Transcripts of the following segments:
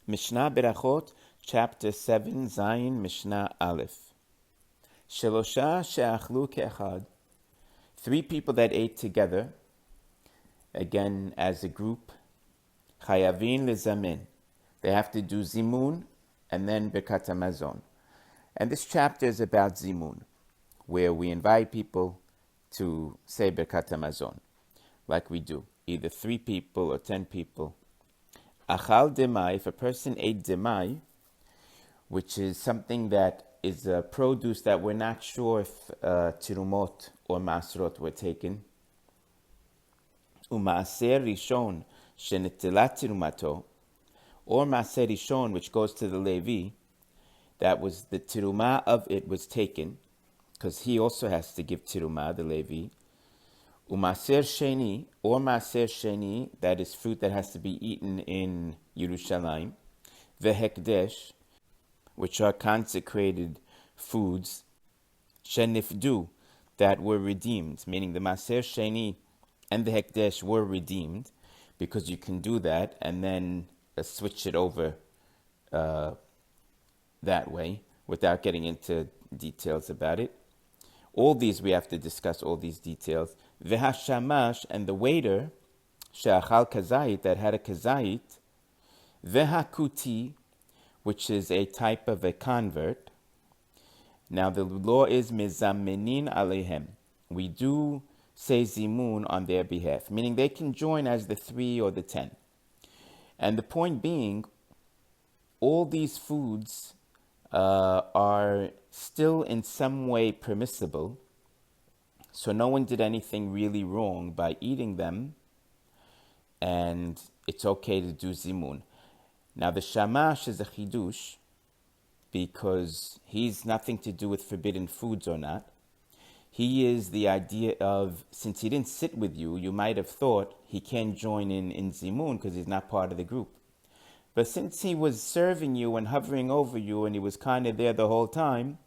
Mishnah Berachot, chapter 7, Zayin, Mishnah Aleph. Shelosha she'achlu ke'echad. 3 people that ate together, again as a group, chayavin lezamen. They have to do zimun and then birkat hamazon. And this chapter is about zimun, where we invite people to say birkat hamazon, like we do, either 3 people or 10 people. Achal demai, if a person ate demai, which is something that is a produce that we're not sure if tirumot or masrot were taken. Umaaser rishon shenetilat tirumato, or maaser rishon, which goes to the Levi, that was the tirumah of it was taken, because he also has to give tirumah, the Levi. Umaaser sheni, or maaser sheni, that is fruit that has to be eaten in Yerushalayim. Vehekdesh, which are consecrated foods, shenifdu, that were redeemed, meaning the maaser sheni and the hekdesh were redeemed, because you can do that and then switch it over that way without getting into details about it. All these we have to discuss, all these details. Vehashamash, and the waiter, she'achal kazait, that had a kazait. Vehakuti, which is a type of a convert. Now the law is mizamenin alehem. We do say zimun on their behalf, meaning they can join as the 3 or the 10. And the point being, all these foods are still in some way permissible, so no one did anything really wrong by eating them, and it's okay to do zimun. Now the shamash is a chidush, because he's nothing to do with forbidden foods or not. He is the idea of, since he didn't sit with you, you might have thought he can't join in zimun because he's not part of the group. But since he was serving you and hovering over you and he was kind of there the whole time,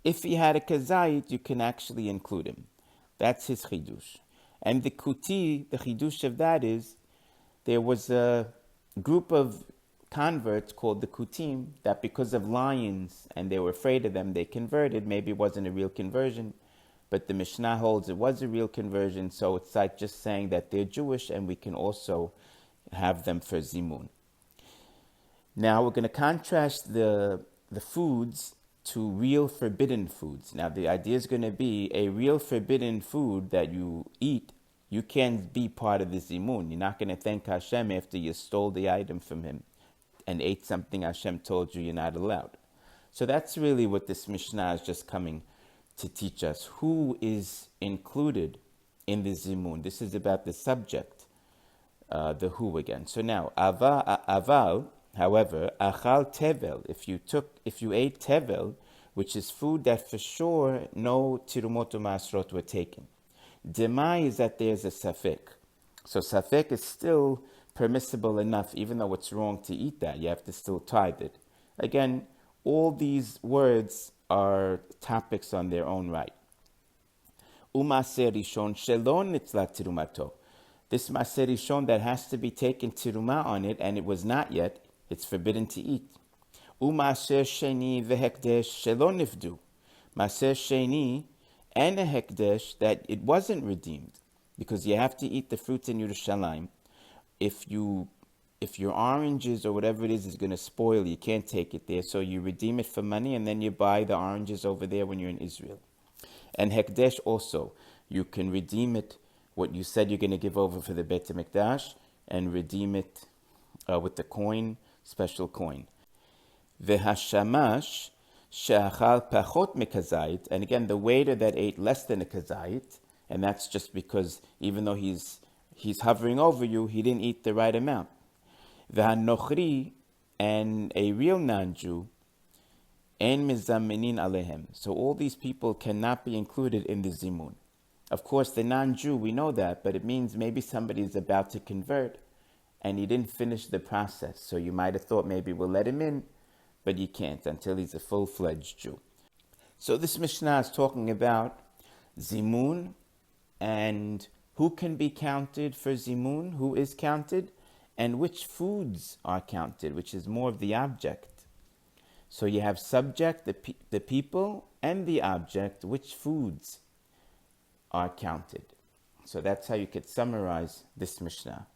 if he had a kazait, you can actually include him. That's his chidush. And the kuti, the chidush of that is, there was a group of converts called the kutim that because of lions and they were afraid of them, they converted. Maybe it wasn't a real conversion, but the Mishnah holds it was a real conversion, so it's like just saying that they're Jewish and we can also have them for zimun. Now we're going to contrast the foods to real forbidden foods. Now the idea is going to be a real forbidden food that you eat, you can't be part of the zimun. You're not going to thank Hashem after you stole the item from him and ate something Hashem told you you're not allowed. So that's really what this Mishnah is just coming to teach us. Who is included in the zimun? This is about the subject, the who again. So now, aval, however, achal tevel, if you ate tevel, which is food that for sure no tirumot or masrot were taken. Demai is that there's a safek. So safek is still permissible enough, even though it's wrong to eat that. You have to still tithe it. Again, all these words are topics on their own right. Umaser rishon shelon nitzlat tirumato. This maser rishon that has to be taken tiruma on it, and it was not yet, it's forbidden to eat. Umaser sheni vehekdesh shelon nifdu. Maser sheni and a hekdesh that it wasn't redeemed, because you have to eat the fruits in Yerushalayim. If your oranges or whatever it is going to spoil, you can't take it there, so you redeem it for money and then you buy the oranges over there when you're in Israel. And hekdesh also, you can redeem it, what you said you're going to give over for the Beit HaMikdash, and redeem it with the coin, special coin. Vehashamash she'achal pachot mekazait, and again the waiter that ate less than a kazait, and that's just because even though he's hovering over you, he didn't eat the right amount. V'hanochri, and a real non-Jew, en mizamenin alehem. So all these people cannot be included in the zimun. Of course, the non-Jew, we know that, but it means maybe somebody is about to convert and he didn't finish the process. So you might have thought maybe we'll let him in, but you can't until he's a full-fledged Jew. So this Mishnah is talking about zimun and who can be counted for zimun, who is counted, and which foods are counted, which is more of the object. So you have subject, the people, and the object, which foods are counted. So that's how you could summarize this Mishnah.